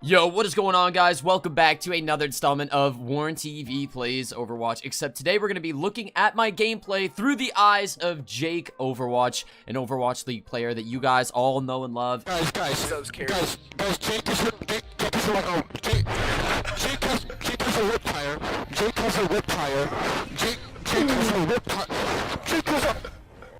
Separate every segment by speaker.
Speaker 1: Yo, what is going on, guys? Welcome back to another installment of Warren TV Plays Overwatch, except today we're going to be looking at my gameplay through the eyes of Jake Overwatch, an Overwatch League player that you guys all know and love.
Speaker 2: Guys, Jake is a whip tire. Jake is a whip tire. Jake is a whip tire. Jake is a...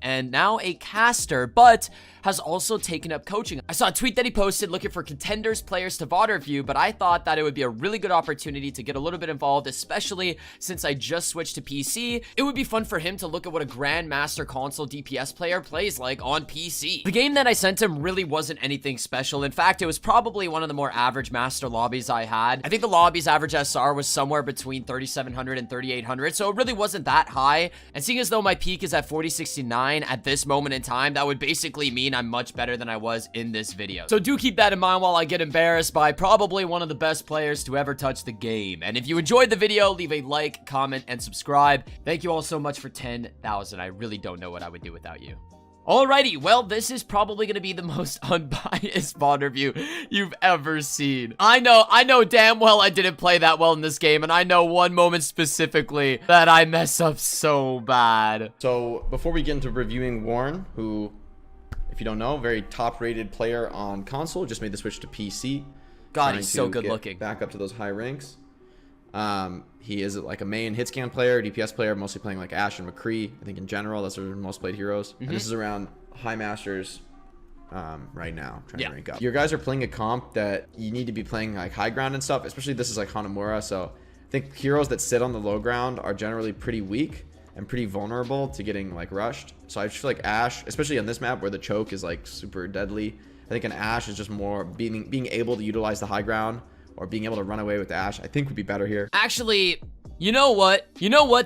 Speaker 1: And now a caster, but has also taken up coaching. I saw a tweet that he posted looking for contenders players to VOD review, but I thought that it would be a really good opportunity to get a little bit involved, especially since I just switched to PC. It would be fun for him to look at what a Grandmaster console DPS player plays like on PC. The game that I sent him really wasn't anything special. In fact, it was probably one of the more average master lobbies I had. I think the lobby's average SR was somewhere between 3,700 and 3,800, so it really wasn't that high. And seeing as though my peak is at 4069 at this moment in time, that would basically mean I'm much better than I was in this video. So do keep that in mind while I get embarrassed by probably one of the best players to ever touch the game. And if you enjoyed the video, leave a like, comment, and subscribe. Thank you all so much for 10,000. I really don't know what I would do without you. Alrighty, well, this is probably going to be the most unbiased VOD review you've ever seen. I know damn well I didn't play that well in this game, and I know one moment specifically that I mess up so bad.
Speaker 3: So, before we get into reviewing Warren, who, if you don't know, very top-rated player on console, just made the switch to PC.
Speaker 1: God, he's so good looking.
Speaker 3: Back up to those high ranks. He is like a main hit scan player, DPS player, mostly playing like Ashe and McCree. I think in general, that's their most played heroes. And this is around high masters right now, trying to rank up. Your guys are playing a comp that you need to be playing like high ground and stuff, especially this is like Hanamura. So I think heroes that sit on the low ground are generally pretty weak and pretty vulnerable to getting like rushed. So I just feel like Ashe, especially on this map where the choke is like super deadly, I think an Ashe is just more being able to utilize the high ground or being able to run away with Ashe, I think would be better here.
Speaker 1: Actually, you know what?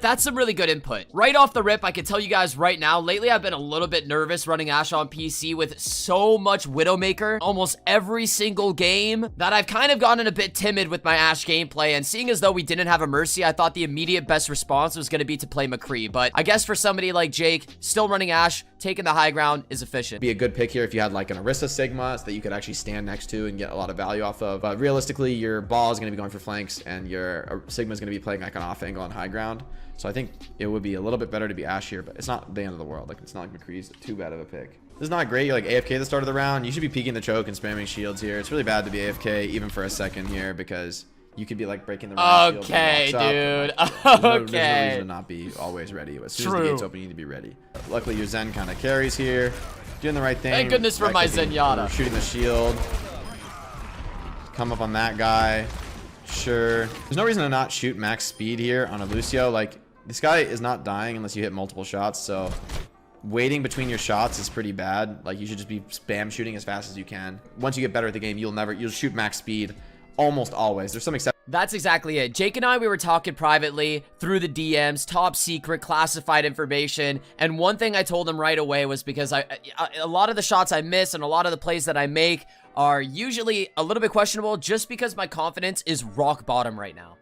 Speaker 1: That's some really good input. Right off the rip, I can tell you guys right now, lately I've been a little bit nervous running Ashe on PC with so much Widowmaker almost every single game that I've kind of gotten a bit timid with my Ashe gameplay, and seeing as though we didn't have a Mercy, I thought the immediate best response was going to be to play McCree, but I guess for somebody like Jake, still running Ashe, taking the high ground is efficient.
Speaker 3: Be a good pick here if you had like an Orisa Sigma that you could actually stand next to and get a lot of value off of. But realistically, your ball is going to be going for flanks and your Sigma is going to be playing like an off angle on high ground. So I think it would be a little bit better to be Ashe here, but it's not the end of the world. Like, it's not like McCree's too bad of a pick. This is not great. You're like AFK at the start of the round. You should be peeking the choke and spamming shields here. It's really bad to be AFK even for a second here because you could be like breaking the round.
Speaker 1: Okay, dude.
Speaker 3: There's no reason to not be always ready. As soon as the gates open, you need to be ready. Luckily, your Zen kind of carries here. Doing the right thing.
Speaker 1: Thank goodness for my Zenyatta.
Speaker 3: Shooting the shield. Come up on that guy. Sure. There's no reason to not shoot max speed here on a Lucio. Like, this guy is not dying unless you hit multiple shots, so waiting between your shots is pretty bad. Like, you should just be spam shooting as fast as you can. Once you get better at the game, you'll shoot max speed almost always. There's some exceptions. That's
Speaker 1: exactly it. Jake and I, we were talking privately through the DMs, top secret, classified information. And one thing I told him right away was because a lot of the shots I miss and a lot of the plays that I make are usually a little bit questionable just because my confidence is rock bottom right now.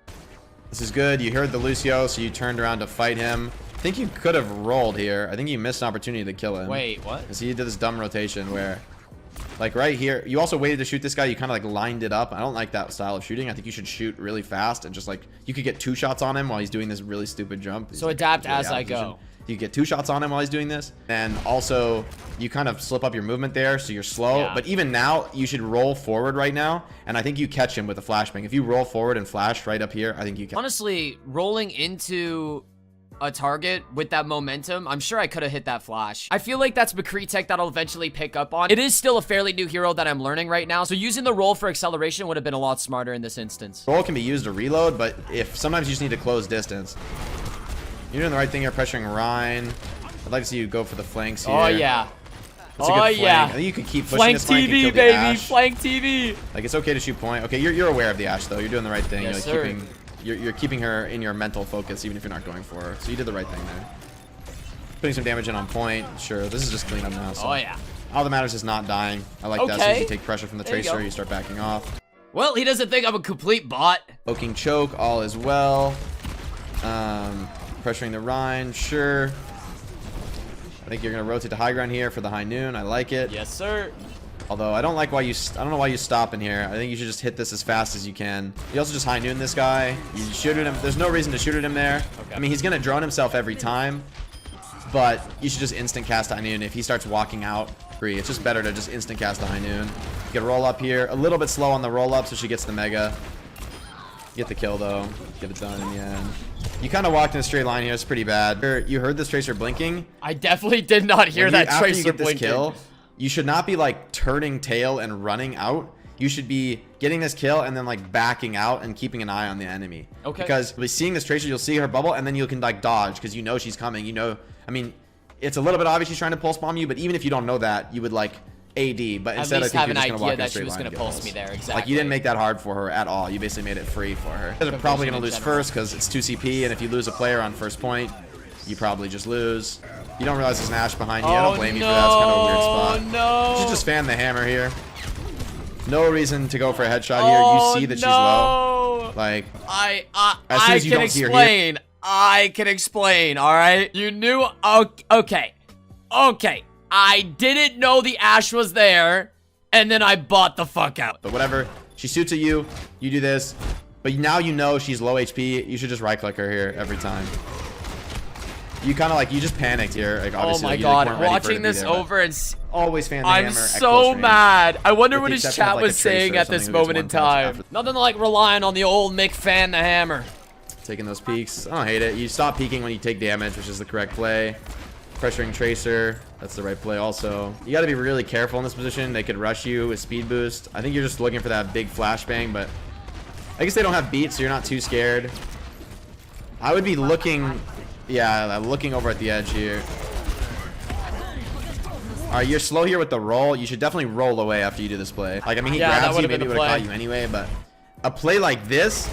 Speaker 3: This is good. You heard the Lucio, so you turned around to fight him. I think you could have rolled here. I think you missed an opportunity to kill him.
Speaker 1: Wait, what?
Speaker 3: Because he did this dumb rotation where, like right here, you also waited to shoot this guy. You kind of like lined it up. I don't like that style of shooting. I think you should shoot really fast and just like, you could get 2 shots on him while he's doing this really stupid jump.
Speaker 1: So adapt as I go.
Speaker 3: You get 2 shots on him while he's doing this, and also you kind of slip up your movement there, so you're slow. But even now, you should roll forward right now, and I think you catch him with a flashbang. If you roll forward and flash right up here, I think you can.
Speaker 1: Honestly, rolling into a target with that momentum, I'm sure I could have hit that flash. I feel like that's McCree tech that I'll eventually pick up on. It is still a fairly new hero that I'm learning right now, so using the roll for acceleration would have been a lot smarter in this instance.
Speaker 3: Roll can be used to reload, but if sometimes you just need to close distance. You're doing the right thing here, pressuring Ryan. I'd like to see you go for the flanks here.
Speaker 1: Oh, yeah.
Speaker 3: That's a good flank. I think you could keep pushing this flank and kill the Ashe.
Speaker 1: Flank TV.
Speaker 3: Like, it's okay to shoot point. Okay, you're aware of the Ashe, though. You're doing the right thing.
Speaker 1: Yes,
Speaker 3: You're keeping her in your mental focus, even if you're not going for her. So you did the right thing there. Putting some damage in on point. Sure, this is just clean up now. So
Speaker 1: oh, yeah.
Speaker 3: All that matters is not dying. I like that. As soon as you take pressure from the Tracer, you start backing off.
Speaker 1: Well, he doesn't think I'm a complete bot.
Speaker 3: Poking choke, all is well. Pressuring the Rhine, sure. I think you're going to rotate to high ground here for the high noon. I like it.
Speaker 1: Yes, sir.
Speaker 3: Although I don't like why I don't know why you stop in here. I think you should just hit this as fast as you can. You also just high noon this guy. You shoot at him. There's no reason to shoot at him there.
Speaker 1: Okay.
Speaker 3: I mean, he's gonna drone himself every time, but you should just instant cast high noon if he starts walking out free. It's just better to just instant cast the high noon. You can roll up here. A little bit slow on the roll up, so she gets the mega. Get the kill though. Get it done in the end. You kind of walked in a straight line here. It's pretty bad. You heard this tracer blinking.
Speaker 1: I definitely did not hear that
Speaker 3: After
Speaker 1: tracer
Speaker 3: you get this
Speaker 1: blinking.
Speaker 3: kill, you should not be like turning tail and running out. You should be getting this kill and then like backing out and keeping an eye on the enemy.
Speaker 1: Okay.
Speaker 3: Because by seeing this tracer, you'll see her bubble and then you can like dodge because you know she's coming. You know, I mean, it's a little bit obvious she's trying to pulse bomb you, but even if you don't know that, you would like AD. But instead, I think you're just gonna walk in a straight line and get
Speaker 1: pulse
Speaker 3: pulse.
Speaker 1: me there. Exactly.
Speaker 3: Like you didn't make that hard for her at all. You basically made it free for her. They're probably gonna lose first because it's 2 CP, and if you lose a player on first point, you probably just lose. You don't realize there's an Ashe behind you. I don't blame you for that. It's kind of a weird spot.
Speaker 1: No.
Speaker 3: You should just fan the hammer here. No reason to go for a headshot here. You see that she's low. Like,
Speaker 1: I
Speaker 3: as soon
Speaker 1: can
Speaker 3: as you don't see her
Speaker 1: explain. I can explain. All right. You knew. Okay. Okay. I didn't know the Ashe was there, and then I bought the fuck out.
Speaker 3: But whatever. She shoots at you. You do this. But now you know she's low HP. You should just right click her here every time. You kind of like, you just panicked here. Like, obviously,
Speaker 1: Oh my
Speaker 3: like,
Speaker 1: god.
Speaker 3: you weren't ready for it
Speaker 1: Watching
Speaker 3: to be
Speaker 1: this
Speaker 3: there, but
Speaker 1: over and
Speaker 3: always fan the hammer
Speaker 1: I'm
Speaker 3: at
Speaker 1: so
Speaker 3: close range.
Speaker 1: mad. I wonder
Speaker 3: With
Speaker 1: what
Speaker 3: the
Speaker 1: his
Speaker 3: exception of,
Speaker 1: chat
Speaker 3: like,
Speaker 1: was
Speaker 3: a tracer
Speaker 1: saying
Speaker 3: or
Speaker 1: at this
Speaker 3: something who gets
Speaker 1: moment in
Speaker 3: one touch
Speaker 1: time.
Speaker 3: after.
Speaker 1: Nothing like relying on the old Mick fan the hammer.
Speaker 3: Taking those peeks. I don't hate it. You stop peeking when you take damage, which is the correct play. Pressuring tracer. That's the right play also. You got to be really careful in this position. They could rush you with speed boost. I think you're just looking for that big flashbang, but I guess they don't have beat, so you're not too scared. I would be looking, yeah, looking over at the edge here. All right, you're slow here with the roll. You should definitely roll away after you do this play. Like, I mean, he
Speaker 1: Yeah, that
Speaker 3: grabs you,
Speaker 1: would've
Speaker 3: maybe
Speaker 1: been
Speaker 3: would
Speaker 1: the
Speaker 3: have
Speaker 1: play.
Speaker 3: caught you anyway, but a play like this,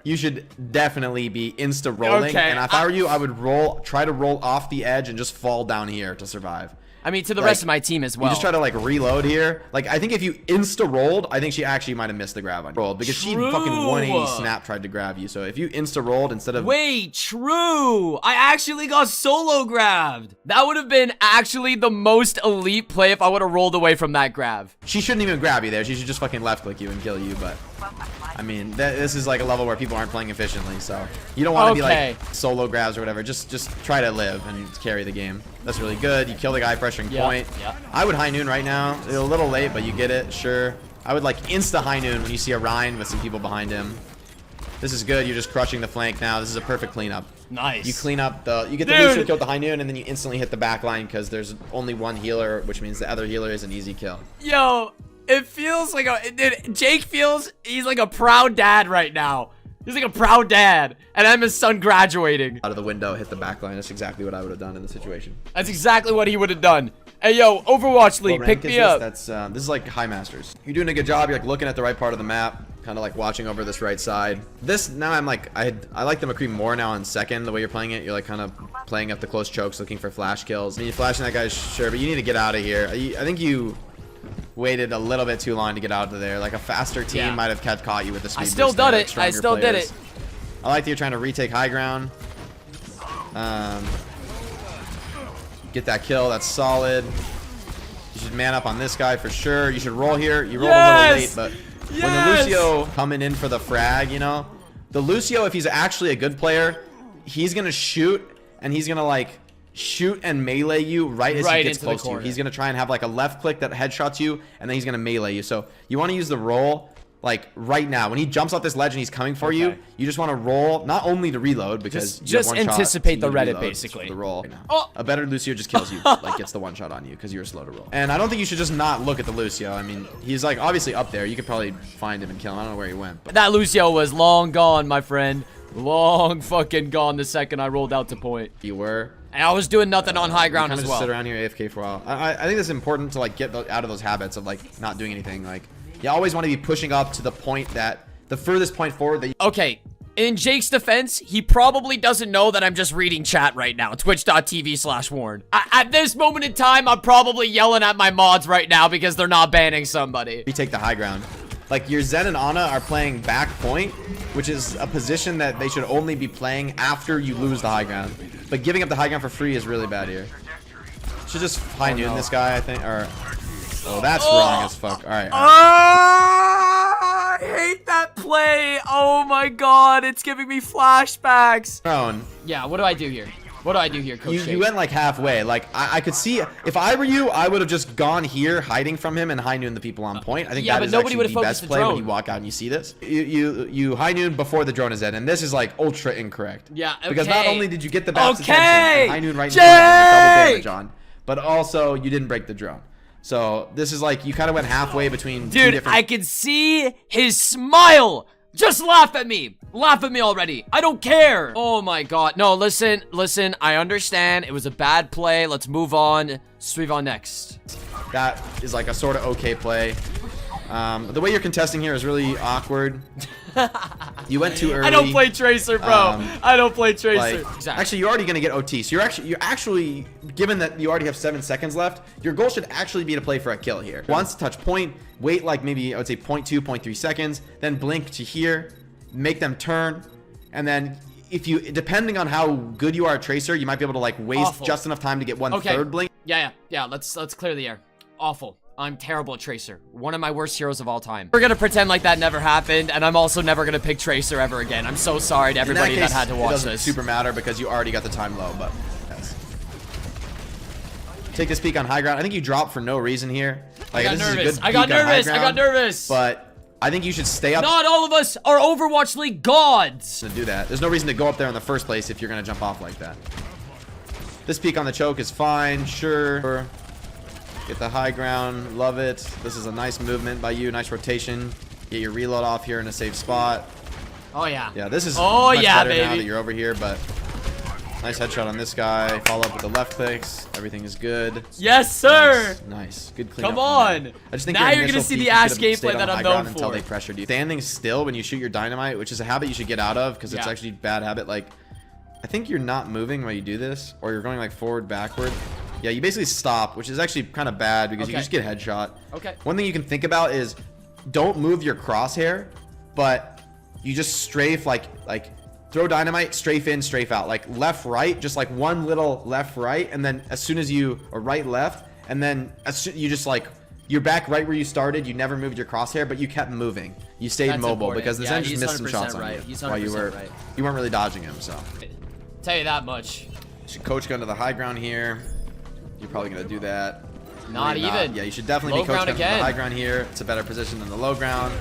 Speaker 3: you should definitely be insta rolling.
Speaker 1: Okay,
Speaker 3: And if I were you, I would try to roll off the edge and just fall down here to survive.
Speaker 1: I mean, to the
Speaker 3: Like,
Speaker 1: rest of my team as well.
Speaker 3: You just try to like reload here. Like, I think if you insta rolled, I think she actually might have missed the grab on you. Rolled because she
Speaker 1: True.
Speaker 3: fucking 180 snap tried to grab you. So if you insta rolled instead of
Speaker 1: Wait, true. I actually got solo grabbed. That would have been actually the most elite play if I would have rolled away from that grab.
Speaker 3: she shouldn't even grab you there. She should just fucking left click you and kill you. But I mean, this is like a level where people aren't playing efficiently. So you don't want to be
Speaker 1: Okay.
Speaker 3: like solo grabs or whatever. Just try to live and carry the game. That's really good. You kill the guy pressuring
Speaker 1: Yeah,
Speaker 3: point.
Speaker 1: yeah.
Speaker 3: I would high noon right now. It's a little late, but you get it. Sure. I would like insta high noon when you see a Ryan with some people behind him. This is good. You're just crushing the flank now. This is a perfect cleanup.
Speaker 1: Nice.
Speaker 3: You clean up you get the
Speaker 1: Dude.
Speaker 3: Lucio kill with the high noon, and then you instantly hit the back line because there's only one healer, which means the other healer is an easy kill.
Speaker 1: Yo, it feels like Jake feels he's like a proud dad right now. He's like a proud dad, and I'm his son graduating.
Speaker 3: Out of the window, hit the back line. That's exactly what I would have done in the situation.
Speaker 1: That's exactly what he would have done. Hey, yo, Overwatch League,
Speaker 3: What
Speaker 1: pick
Speaker 3: rank is
Speaker 1: me
Speaker 3: this?
Speaker 1: up.
Speaker 3: That's this is like high masters. You're doing a good job. You're like looking at the right part of the map, kind of like watching over this right side. This now I'm like I like the McCree more now on second. The way you're playing it, you're like kind of playing up the close chokes, looking for flash kills. I mean, you're flashing that guy, sure, but you need to get out of here. I think you waited a little bit too long to get out of there. Like a faster team
Speaker 1: Yeah.
Speaker 3: might have caught you with the speed.
Speaker 1: I still
Speaker 3: boost there,
Speaker 1: did
Speaker 3: like
Speaker 1: it. I
Speaker 3: stronger
Speaker 1: still did
Speaker 3: players.
Speaker 1: it.
Speaker 3: I like that you're trying to retake high ground. Get that kill. That's solid. You should man up on this guy for sure. You should roll here. You rolled a little late, but when the
Speaker 1: Yes!
Speaker 3: Lucio coming in for the frag, you know, the Lucio, if he's actually a good player, he's gonna shoot and he's gonna like shoot and melee you right as he gets
Speaker 1: into the
Speaker 3: close to you.
Speaker 1: corner.
Speaker 3: He's gonna try and have like a left click that headshots you, and then he's gonna melee you. So you want to use the roll. Like right now, when he jumps off this ledge and he's coming for you, you just want to roll, not only to reload because you
Speaker 1: Just
Speaker 3: have one shot,
Speaker 1: anticipate
Speaker 3: so
Speaker 1: the
Speaker 3: you need to
Speaker 1: Reddit,
Speaker 3: reload,
Speaker 1: basically.
Speaker 3: the roll.
Speaker 1: Oh.
Speaker 3: A better Lucio just kills you, like gets the one shot on you because you were slow to roll. And I don't think you should just not look at the Lucio. I mean, he's like obviously up there. You could probably find him and kill him. I don't know where he went. But
Speaker 1: That Lucio was long gone, my friend. Long fucking gone the second I rolled out to point.
Speaker 3: you were.
Speaker 1: And I was doing nothing on high ground
Speaker 3: Kind
Speaker 1: as
Speaker 3: of
Speaker 1: well.
Speaker 3: just sit around here AFK for a while. I think it's important to like get out of those habits of like not doing anything. Like you always want to be pushing up to the point that the furthest point forward that you
Speaker 1: Okay, in Jake's defense, he probably doesn't know that I'm just reading chat right now. Twitch.tv/Warren. At this moment in time, I'm probably yelling at my mods right now because they're not banning somebody.
Speaker 3: take the high ground. Like your Zen and Ana are playing back point, which is a position that they should only be playing after you lose the high ground. But giving up the high ground for free is really bad here. Should just high noon this guy, I think, or Oh, that's wrong as fuck. All right.
Speaker 1: I hate that play. Oh my god, it's giving me flashbacks. Yeah, what do I do here? What do I do here, Coach?
Speaker 3: You went like halfway. Like I could see if I were you, I would have just gone here, hiding from him, and high noon the people on point. I think
Speaker 1: yeah,
Speaker 3: that
Speaker 1: but
Speaker 3: is
Speaker 1: nobody would
Speaker 3: actually
Speaker 1: have
Speaker 3: the
Speaker 1: focused
Speaker 3: best
Speaker 1: the
Speaker 3: play
Speaker 1: drone.
Speaker 3: when you walk out and you see this. You high noon before the drone is dead, and this is like ultra incorrect.
Speaker 1: Yeah, okay.
Speaker 3: Because not only did you get the bat's attention, and high noon right in front of him with double damage on, but also you didn't break the drone. So this is like you kind of went halfway between two
Speaker 1: Dude,
Speaker 3: different.
Speaker 1: I can see his smile. Just laugh at me. Laugh at me already. I don't care. Oh my god. No, listen. I understand. It was a bad play. Let's move on. Suivon next.
Speaker 3: That is like a sort of okay play. The way you're contesting here is really awkward. You went too early.
Speaker 1: I don't play Tracer, bro. I don't play Tracer.
Speaker 3: Like, actually, you're already gonna get OT. So you're actually, given that you already have 7 seconds left, your goal should actually be to play for a kill here. Once touch point, wait like maybe I would say 0.2, 0.3 seconds, then blink to here, make them turn, and then if you, depending on how good you are at Tracer, you might be able to like waste just enough time to get one third blink.
Speaker 1: Yeah. Let's clear the air. Awful. I'm terrible at Tracer. One of my worst heroes of all time. We're gonna pretend like that never happened, and I'm also never gonna pick Tracer ever again. I'm so sorry to everybody that had to watch
Speaker 3: doesn't
Speaker 1: this.
Speaker 3: super matter because you already got the time low, but yes. Take this peek on high ground. I think you dropped for no reason here. Like,
Speaker 1: I got nervous.
Speaker 3: But I think you should stay up.
Speaker 1: Not all of us are Overwatch League gods.
Speaker 3: To do that. There's no reason to go up there in the first place if you're gonna jump off like that. This peek on the choke is fine, sure. Get the high ground, love it. This is a nice movement by you, nice rotation. Get your reload off here in a safe spot.
Speaker 1: Oh yeah.
Speaker 3: Yeah, this is
Speaker 1: much
Speaker 3: better
Speaker 1: baby.
Speaker 3: now that you're over here, but nice headshot on this guy. Follow up with the left clicks. Everything is good.
Speaker 1: Yes, sir.
Speaker 3: Nice. Good clean.
Speaker 1: Come on.
Speaker 3: I just think
Speaker 1: now
Speaker 3: your
Speaker 1: you're gonna
Speaker 3: initial
Speaker 1: see
Speaker 3: peek,
Speaker 1: the
Speaker 3: you
Speaker 1: Ashe
Speaker 3: should have stayed
Speaker 1: gameplay
Speaker 3: on
Speaker 1: that
Speaker 3: the
Speaker 1: I'm
Speaker 3: high
Speaker 1: known
Speaker 3: ground until
Speaker 1: for.
Speaker 3: they pressured you. Standing still when you shoot your dynamite, which is a habit you should get out of because it's actually a bad habit. Like, I think you're not moving while you do this, or you're going like forward, backward. Yeah, you basically stop, which is actually kind of bad because you can just get headshot.
Speaker 1: Okay.
Speaker 3: One thing you can think about is don't move your crosshair, but you just strafe like throw dynamite, strafe in, strafe out, like left, right, just like one little left, right, and then as soon as you or right, left, and then you just like you're back right where you started. You never moved your crosshair, but you kept moving. You stayed mobile
Speaker 1: important.
Speaker 3: because the Zen just missed some shots on you while you weren't really dodging him. So
Speaker 1: tell you that much.
Speaker 3: should coach going to the high ground here. You're probably gonna do that.
Speaker 1: Not even.
Speaker 3: Yeah, you should definitely be coaching going to the high ground here. It's a better position than the low ground.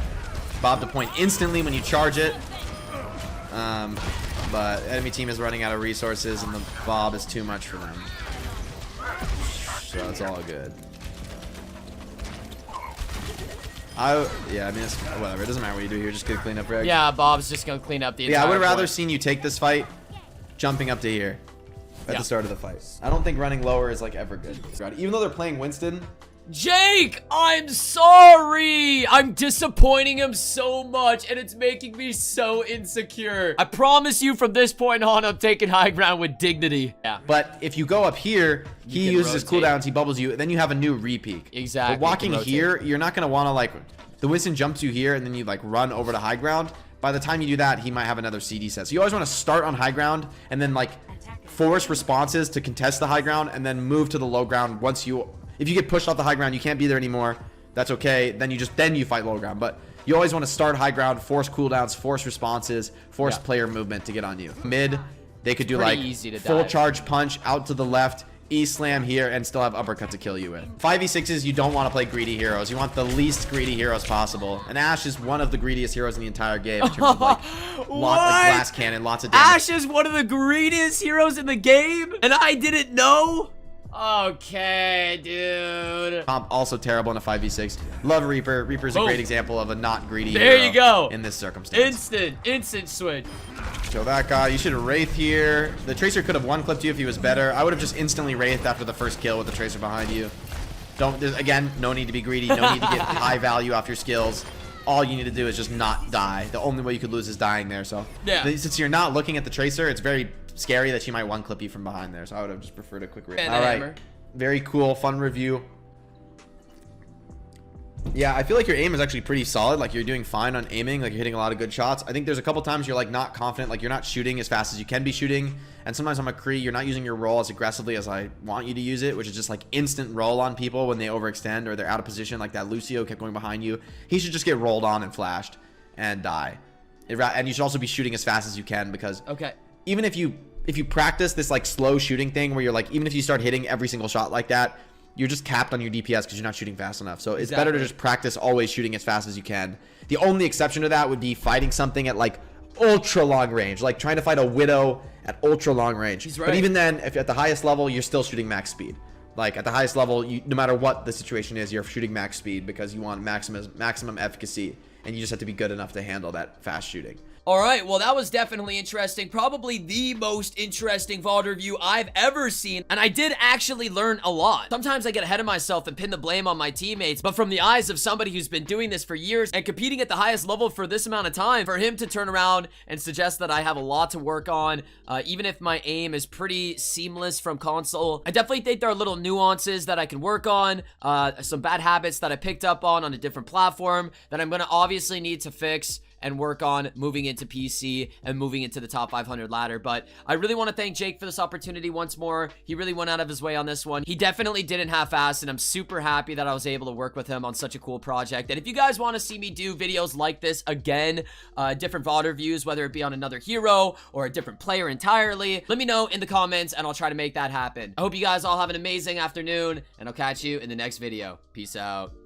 Speaker 3: Bob the point instantly when you charge it. But enemy team is running out of resources and the bob is too much for them. So it's all good. Yeah, I mean, it's whatever. It doesn't matter what you do here. Just get clean up, Greg.
Speaker 1: Yeah, Bob's just gonna clean up the entire
Speaker 3: I would have rather
Speaker 1: point.
Speaker 3: seen you take this fight jumping up to here at the start of the fight. I don't think running lower is like ever good. Even though they're playing Winston.
Speaker 1: Jake, I'm sorry. I'm disappointing him so much, and it's making me so insecure. I promise you from this point on, I'm taking high ground with dignity. Yeah.
Speaker 3: But if you go up here, he uses his cooldowns, he bubbles you, then you have a new re-peak.
Speaker 1: Exactly.
Speaker 3: But walking here, you're not going to want to like, the Winston jumps you here, and then you like run over to high ground. By the time you do that, he might have another CD set. So you always want to start on high ground, and then like force responses to contest the high ground, and then move to the low ground once you... If you get pushed off the high ground, you can't be there anymore. That's okay. Then you fight low ground. But you always want to start high ground, force cooldowns, force responses, force player movement to get on you. Mid, they could do like full charge punch out to the left, E-slam here, and still have uppercut to kill you with. 5v6s, you don't want to play greedy heroes. You want the least greedy heroes possible. And Ashe is one of the greediest heroes in the entire game in terms of like, like glass cannon, lots of damage.
Speaker 1: Ashe is one of the greediest heroes in the game, and I didn't know? Okay, dude.
Speaker 3: Also terrible in a 5v6. Love Reaper. Reaper's a great example of a not greedy
Speaker 1: There
Speaker 3: hero
Speaker 1: you go.
Speaker 3: in this circumstance.
Speaker 1: Instant switch.
Speaker 3: So that guy, you should have Wraith here. The Tracer could have one-clipped you if he was better. I would have just instantly Wraithed after the first kill with the Tracer behind you. Again, no need to be greedy. No need to get high value off your skills. All you need to do is just not die. The only way you could lose is dying there. So since you're not looking at the Tracer, it's very scary that she might one-clip you from behind there. So I would have just preferred a quick Wraith. All right. Very cool, fun review. Yeah, I feel like your aim is actually pretty solid. Like you're doing fine on aiming. Like you're hitting a lot of good shots. I think there's a couple times you're like not confident. Like you're not shooting as fast as you can be shooting. And sometimes on McCree, you're not using your roll as aggressively as I want you to use it, which is just like instant roll on people when they overextend or they're out of position. Like that Lucio kept going behind you. He should just get rolled on and flashed and die. And you should also be shooting as fast as you can, because even if you practice this like slow shooting thing where you're like, even if you start hitting every single shot like that, you're just capped on your DPS because you're not shooting fast enough. So it's better to just practice always shooting as fast as you can. The only exception to that would be fighting something at like ultra long range, like trying to fight a Widow at ultra long range.
Speaker 1: He's right.
Speaker 3: But even then, if you're at the highest level, you're still shooting max speed. Like at the highest level, no matter what the situation is, you're shooting max speed because you want maximum efficacy, and you just have to be good enough to handle that fast shooting.
Speaker 1: All right, well, that was definitely interesting. Probably the most interesting VOD review I've ever seen, and I did actually learn a lot. Sometimes I get ahead of myself and pin the blame on my teammates, but from the eyes of somebody who's been doing this for years and competing at the highest level for this amount of time, for him to turn around and suggest that I have a lot to work on, even if my aim is pretty seamless from console, I definitely think there are little nuances that I can work on, some bad habits that I picked up on a different platform that I'm going to obviously need to fix and work on moving into PC and moving into the top 500 ladder. But I really want to thank Jake for this opportunity once more. He really went out of his way on this one. He definitely didn't half-ass, and I'm super happy that I was able to work with him on such a cool project. And if you guys want to see me do videos like this again, different VOD reviews, whether it be on another hero or a different player entirely, let me know in the comments and I'll try to make that happen. I hope you guys all have an amazing afternoon, and I'll catch you in the next video. Peace out.